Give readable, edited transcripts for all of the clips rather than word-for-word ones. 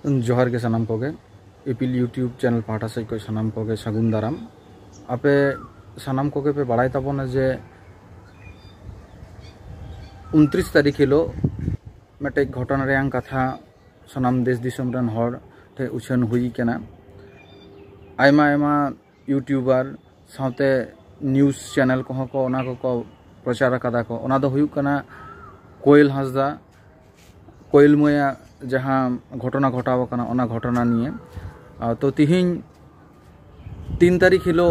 जोहार के सानाम Koge इपिल YouTube channel पाटा से कोई सानाम कोगे सगुन दाराम आपे सानाम कोगे पे बड़ाई ताबोना जे 29 तारीख हिलो मेटे घटना रेयां कथा सानाम देश दिसम रन हर थे उछन हुई केना आयमा आयमा यूट्यूबर साथे न्यूज़ चैनल को प्रचार कदा को ओना दो हुयुक कना कोयल हांसदा कोयल मोया जहाँ घटना घटाव कना ओना घटना निये तो तिहिन 3 तारीख हिलो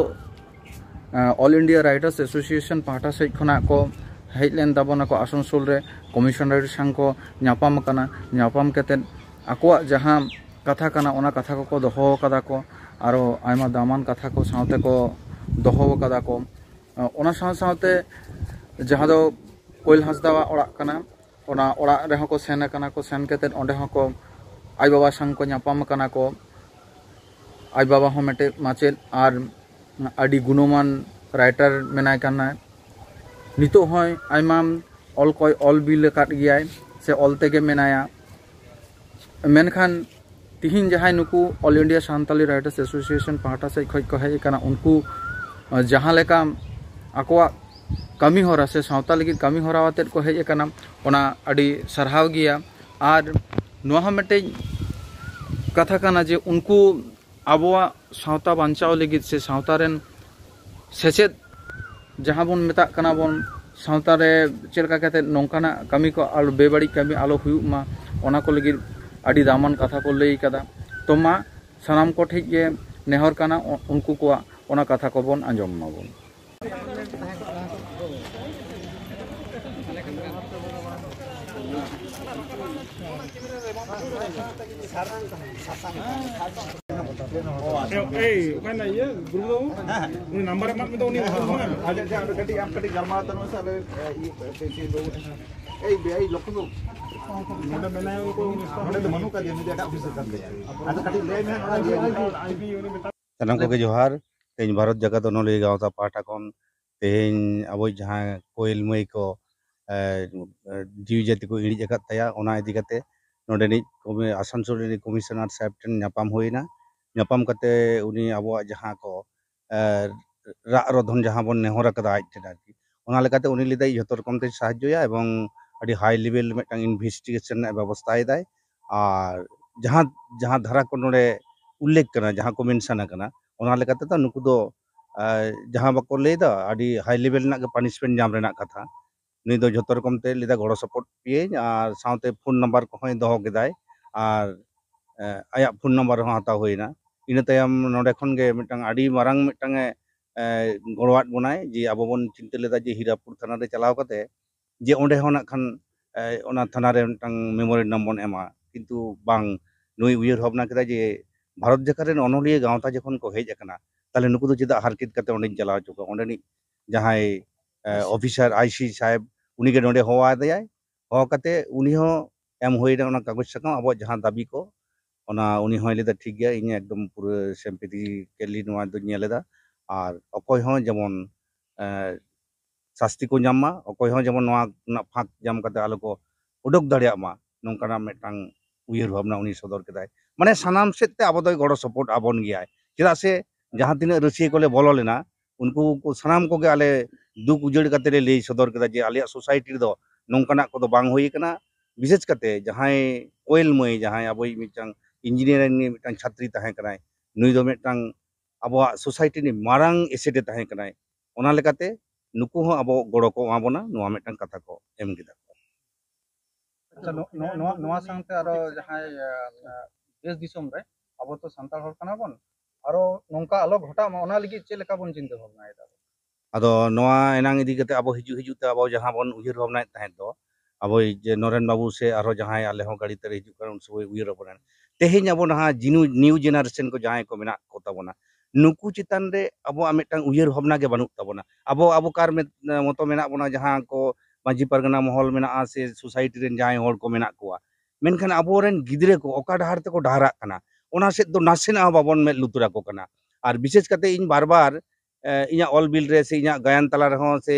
ऑल इंडिया राइटर्स एसोसिएशन पाहटा से खना को हेजलेन ताबोना को आसनसोल रे कमिशनर सांग को न्यापाम कना न्यापाम कते आकोआ जहाँ कथा कना ओना कथा को दोहो कदा को आरो आयमा दामान कथा को साथे को दोहो कदा को ओना साथे जहाँ दो कोयल हांसदा ओड़ा कना ओना ओड़ा रेहो को सेन कना को सेन कते ओंडे हो को आई बाबा संग को न्यापाम कना को आई बाबा हो मेटे माचेद आर आदि गुणमान राइटर मेनाय कना नितो होय आयमा ऑल कोई ऑल बिल काट गियाय से ऑल तेगे मेनाया मेनखान तिहिन जहां नुकु ऑल इंडिया सान्ताली राइटर्स एसोसिएशन पाहटा से खय को हेज कना उनको जहां लेका आकोआ कमी होरा से सावता लगी कमी होरा वाते को हेज कना ओना आदि सरहाव गिया आर नोहा मेटे कथा कना जे उनको आबोआ सावता बांचाव लगी से सावता रेन सेचेद जहां बन मेता कना बन सावता रे चेलका कते नोंकाना कमी को आलो बेबाड़ी कमी आलो हुयुक मा ओना को लगी आदि दामान कथा को लई कदा तो मा सनाम को ठीक ये नेहर कना उनको को ओना कथा को बन आंजम माबन नंबर सानाम को जोहार तेज भारत जगत अनोलिया गाँवता पाहटा खन तेज अब जहाँ कोयल मई को जीव जाति को इड़िज अकद ताया ओना इदी कते नोडेनिज आसानसोल कमिशनर साहेब ठेन न्यापाम होइना न्यापाम कते उनी अब जहाँ को राग रोधन जहाँ बन नेहर अकदा आज ठेन आरकी ओना लेकाते उनी लिदाई जतो रकम ते साहाय्यया एवं अडी हाई लेवल मिदटांग इनभेस्टिगेशन व्यवस्था एदाय और जहाँ जहाँ धारा को नोडे उल्लेख करना जहाँ को मेंशन करना ओना लेकाते तो नुकु दो जहाँ बाको लेदा अडी हाई लेवल ना पनिशमेंट जाम रेना कथा नुई दो जतो रकम ते लिदा गड़ो सपोर्ट पिए और साथे फोन नंबर को होय दोहो केदाय और आया फोन नंबर हो हाता होइना इन तायम नोडे खन गे मिदटांग अडी मारांग मिदटांग गड़वाट बनाय जे आबो बन चिंता लेदा जे हीरापुर थाना रे चलाव कते जे ओंडे हो ना खान ओना थाना रे मिदटांग मेमोरेंडम बन एमा किंतु बांग नुई उयर भावना केदा जे भारत जगत रेन अनोलिया गाँवता जखन को हेज अकना ताले नुकु दो चेदा हारकित कते ओंडे चलाव चुका ओंडे जहां ऑफिसर आईसी साहेब उनी के नोडे होवा दयाय हो कते उनी हो एम होइना ओना कागज सकाम अब जहां दाबी को ओना उनी होय लेदा ठीक गया इन एकदम पूरा सिंपैथी केली नोआ दो नेलेदा और अकोय हो जेमन शास्ति को जामा अकोय हो जेमन नोआ ना फाक जाम कते आलो को उडक दाड़िया मा नोंकाना मेटांग उयर भावना उनी सदर केदाय माने सानाम सेते आबो दो गड़ो सपोर्ट आबन गया चेदा से जहां तिना रसिया कोले बोलो लेना उनको को सानाम को आले दुख उजड़ कते ले सदर केदा जे आले सोसाइटी दो नोंकाना को दो बांग होई कना विशेष कते जहां कोयल मई जहां अबोई मिटांग इंजीनियरिंग नि मिटांग छात्री ताहे कनाय नुई दो मिटांग अबो सोसाइटी नि मारांग एसेडे ताहे कनाय ओना लेकाते नुकु हो अबो गड़ो को आबोना नोआ मिटांग कथा को एम गिदा अच्छा नोआ संगते आरो जहां देश दिसम रे अब तो संताल हर कना बन आरो नोंका आलो घटा ओना लगी चे लेका बन चिंता भावना एदा अदो नोआ एनांग इदी कते अब हिजु हिजु ते अब जहां बन उयर भावना ताहे दो अब जे नरेन बाबू से आरो जहां आले हो गाड़ी ते हिजु कर उन सब उयर बन तेहेन अब ना न्यू जेनारेशन को जहां को मेना को ताबोना नुकु चितान रे अब मिटांग उयर भावना के बानुक ताबोना अब अब कार में मतो मेना बोना जहां को माजी परगना महल मेना से सोसाइटी रेन जहां हर को मेना कोआ मेनखान अब रेन गिदरे को ओका डहार ते को डहारा कना ओना से दो नासेना बाबन में लुतुरा को कना और विशेष कते इन बार बार इना ऑल बिल रे से इना गायन तला रहो से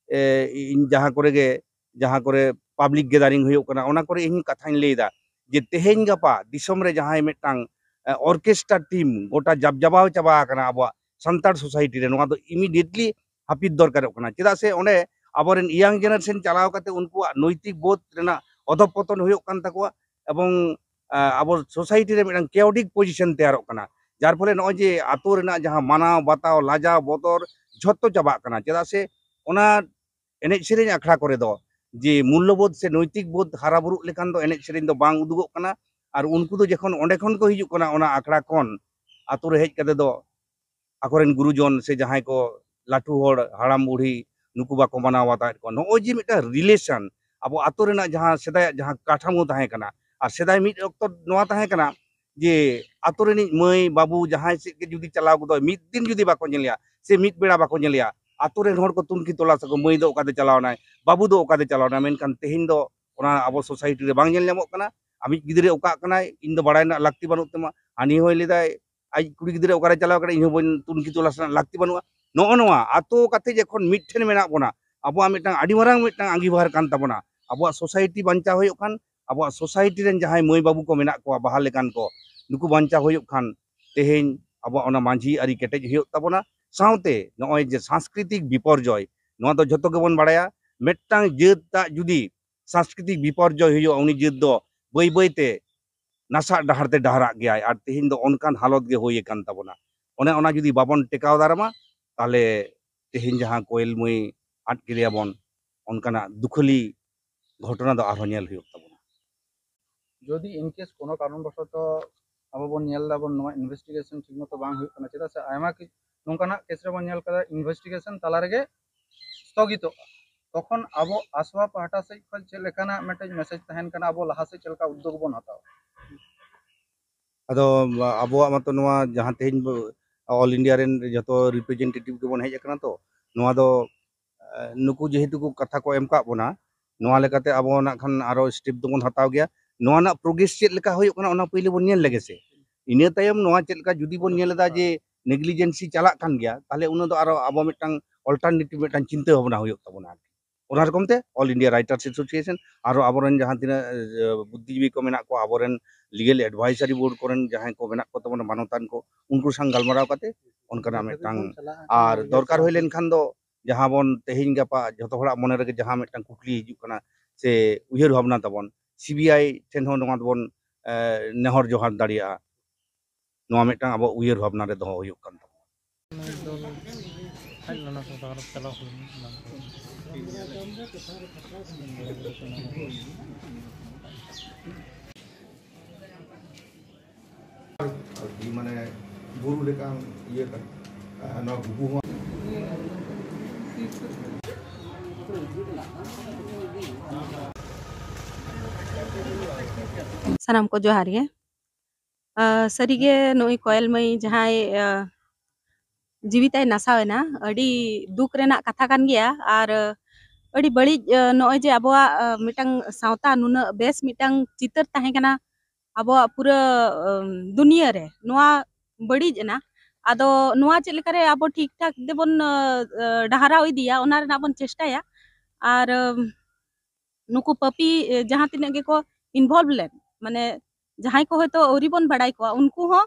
इन जहां करे गे जहां करे पब्लिक गैदरिंग हुयो कना ओना करे इन कथाइन लेदा जे तेहेन गपा दिसम रे जहां मिटटांग ऑर्केस्ट्रा टीम गोटा जबजबाव चाबा आकना अब संतार सोसाइटी रे नोआ दो इमिडिएटली हापिद दरकार कना चेदा से ओने आबोरेन यंग जनरेशन चलाव काते उनको नैतिक बोध रेना अधपतन हुयो कान तकवा एवं अब सोसाइटी रे मिटटांग केओडिक पोजिशन तैयार कना जार फले नय जे आतो रेना जहां मानाव बाताव लाजा बदर झत्तो चाबा कना चेदा से ओना एने सेरेन आखड़ा करे दो जे मूल्यबोध से नैतिक बोध हाराबुरु लेखान दो एने सेरेन दो बांग उदुगो कना और उनको तो जखन ओंडे खन को हिजुक कना ओना आखड़ा खन आतो रे हेज कते दो आकोरेन गुरुजन से जहां को लाठू होड़ हाड़ाम बुढ़ी नुकु बाको मानावा ता को नो जे मिटा रिलेशन अब आतो रेना जहां सेदाय जहां काठामो ताहे कना और सेदाय मिट ऑक्तो नोआ ताहे कना जे आतो रेनी मई बाबू जहां से के जुदी चलाव गदो मिट दिन जुदी बाको नेलिया से मिट बेड़ा बाको नेलिया आतो रेन होड़ को तुनकी तोला सको मई दो ओकादे चलावनाय बाबू दो ओकादे चलावना मेनखान तेहिन दो ओना अब सोसाइटी रे बांग नेल ᱧᱟᱢᱚᱜ कना आमी गिदरे ओका कनाय इन दो बड़ाय ना लाक्ति बानु तमा हानि होय लेदाय आई कुड़ी गिदरे ओकारे चलाव कना इन बन तुनकी तोला सना लाक्ति बानुआ नो नोआ आतो काते जखन मिठेन मेना बोना अब मिटांग आडी मारांग मिटांग आंगीभार कान ताबोना अब सोसाइटी बांचा होय खान अब सोसाइटी रेन जहां मई बाबू को मेना को बाहा लेकान को नुकु बांचा होय खान तेहेन अब ओना मांझी आरी केटेज होय ताबोना साउते नय जे सांस्कृतिक विपर्जय नोआ दो जतो गेबोन बाड़ाया मिटांग जेता जुदी सांस्कृतिक विपर्जय होय उनी जेत दो बई बईते नासा डहारते डहारा गया और तेहिन दो अनकान हालत गे होय कान ताबोना ओने ओना जुदी बाबन टेकाव दारामा ताले तेहिन जहां कोयल मई आट गिरियाबन अनकाना दुखली घटना दो आरो नेल हुयो ताबोना যদি ইনকেস কোনো কারণবশত আবো বন নেল দাবন নয় ইনভেস্টিগেশন ঠিকমতো বাং হুᱭᱩᱜ ᱠᱟᱱᱟ ᱪᱮᱫᱟᱜ ᱥᱮ ᱟᱭᱢᱟ ᱱᱚᱝᱠᱟᱱᱟᱜ ᱠᱮᱥ ᱨᱮᱵᱚᱱ ᱧᱮᱞ ᱠᱟᱫᱟ ইনভেস্টিগেশন ᱛᱟᱞᱟ ᱨᱮᱜᱮ স্থগিত তখন আবো আসওয়া পাহটা সেᱡ ᱠᱷᱚᱱ ᱪᱮᱫ ᱞᱮᱠᱟᱱᱟᱜ ᱢᱮᱴᱮᱡ ᱢᱮᱥᱮᱡ ᱛᱟᱦᱮᱱ ᱠᱟᱱᱟ ᱟᱵᱚ ᱞᱟᱦᱟ ᱥᱮᱡ ᱪᱮᱫ ᱞᱮᱠᱟ ᱩদ্যোগ ᱵᱚᱱ ᱦᱟᱛᱟᱣᱟ ᱟᱫᱚ ᱟᱵᱚᱣᱟᱜ ᱢᱟᱛᱚ ᱱᱚᱣᱟ ᱡᱟᱦᱟᱸ ᱛᱮᱦᱮᱧ ऑल इंडिया रेन जतो रिप्रेजेंटेटिव के बन हेज कना तो नोआ दो नुकु जेहेतु को कथा को एम का बोना नोआ लेकाते आबो ना खान आरो स्टेप दोबन हताव गया नोआ ना प्रोग्रेस चेत लेका होय कना ओना पहिले बन नेल लेगे से इने तायम नोआ चेत लेका जुदी बन नेल दा जे नेग्लिजेंसी चला कान गया ताले उन दो आरो आबो मिटांग अल्टरनेटिव मिटांग चिंता भावना होय ताबोना ओना रकम ते ऑल इंडिया राइटर्स एसोसिएशन आरो आबोरन जहां तिना बुद्धिजीवी को मेना को आबोरन लीगल एडवाइजरी बोर्ड कोरन जहां को मेना को तबोना मानवतान को उनको संग गलमाराव काते उनका मिटांग और दरकार होय लेन खान दो जहां बन तेहिन गपा जतो हड़ा मने रे जहां मिटांग कुकली हिजु कना से उयहर भावना तबन सीबीआई ठेन हो नोआ दबन नेहर जोहार दाड़िया नोआ मिटांग अब उयहर भावना रे दो हुयो कान माने बुरु लेका ये kan no gugu सानाम को जोहार गे सरीगे नोई कोयल मई जहां जीविताय नासावेना अडी दुख रेना कथा कान गया और अडी बड़ी नोय जे अबवा मिटंग सावता नुना बेस मिटंग चितर ताहे कना अबवा पूरा दुनिया रे नोआ बड़ी जना आदो नोआ चेक लेका रे अबो ठीक ठाक देबन डहाराव इदिया ओना रेना बन चेष्टाया और नुकु पपी जहां तिने गे को इन्वॉल्व ले माने जहां को होतो औरी बन बड़ाई को उनको हो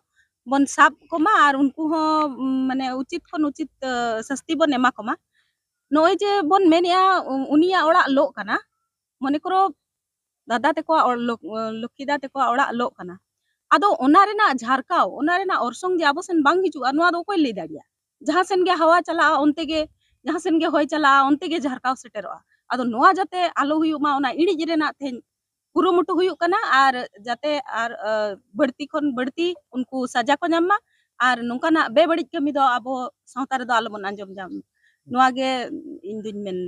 बन साब कोमा और उनको हो माने उचित कोन उचित सस्ती बन एमा कोमा नोय जे बन मेनिया उनिया ओड़ा लो कना मने करो दादा तेको लक्ष्मीदा तेको ओड़ा लो कना आदो ओना रेना झारकाव ओना रेना ओरसंग जे आबो सेन बांग हिजु अनवा दो कोई ले दाड़िया जहां सेन गे हवा चला ओनते गे जहां सेन गे होय चला ओनते गे झारकाव सेटेरोआ आदो नोआ जाते आलो हुयु मा ओना इड़ी रेना थे कुरुमुटु हुयु कना और जाते और बढ़ती खन बढ़ती उनको सजा को नामा और नोंकाना बेबड़ी कमी दो आबो सावता रे दो आलो बन अंजम जाम नोआ गे इन दिन मेन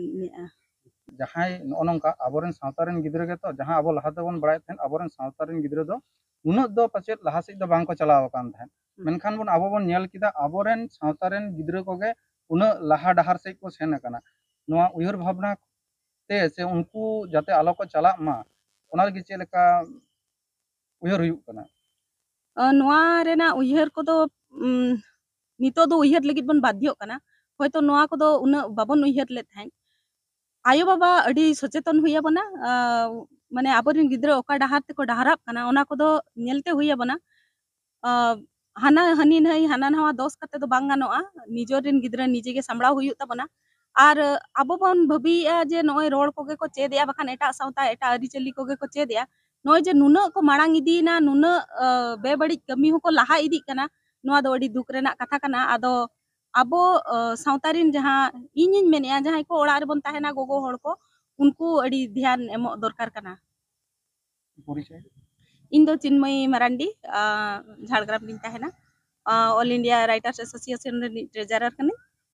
जहां नोनका आबोरन सावतारेन गिद्रे गे तो जहां आबो लहा तबन बड़ाय थेन आबोरन सावतारेन गिद्रे दो उनक दो पचे लहा से दो बांग को चलाव कान थेन मेनखान बन आबो बन नेल किदा आबोरन सावतारेन गिद्रे को गे उन लहा डहार से को सेन कना नोआ उयहर भावना ते से उनको जाते आलो को चला मा ओना लगी चे लेका उयहर हुयु कना नोआ रेना उयहर को दो नितो दो उयहर लगी बन बाध्य कना होयतो नोआ को दो उन बाबन उयहर ले थाई आयो बाबा अडी सचेतन हुया बना माने आबोरेन गिद्रा ओका डाहार तेको डाहाराब कना ओना कोदो नेलते हुई आबना हाना हनी नई हाना नवा दोस कते दो बांग गानोआ निजोरेन गिद्रा निजे गे सामड़ा हुई तबना और आबो बन भबिया जे नय रोड कोगे को चेदिया बखान एटा सावता एटा अरिचली कोगे को चेदिया नय जे नुना को मांग इदीना नुना बेबड़ी कमी हो को लाहा इदी कना नवा दो अडी दुख रेना कथा कना आदो आबो सावतारिन जहां इनिन मेनिया जहां को ओड़ा रे बन ताहेना गोगो हड़ को उनको अडी ध्यान एमो दरकार कना परिचय इन दो चिन्मयी मरांडी झाड़ग्राम दिन ताहेना All India Writers Association treasurer कने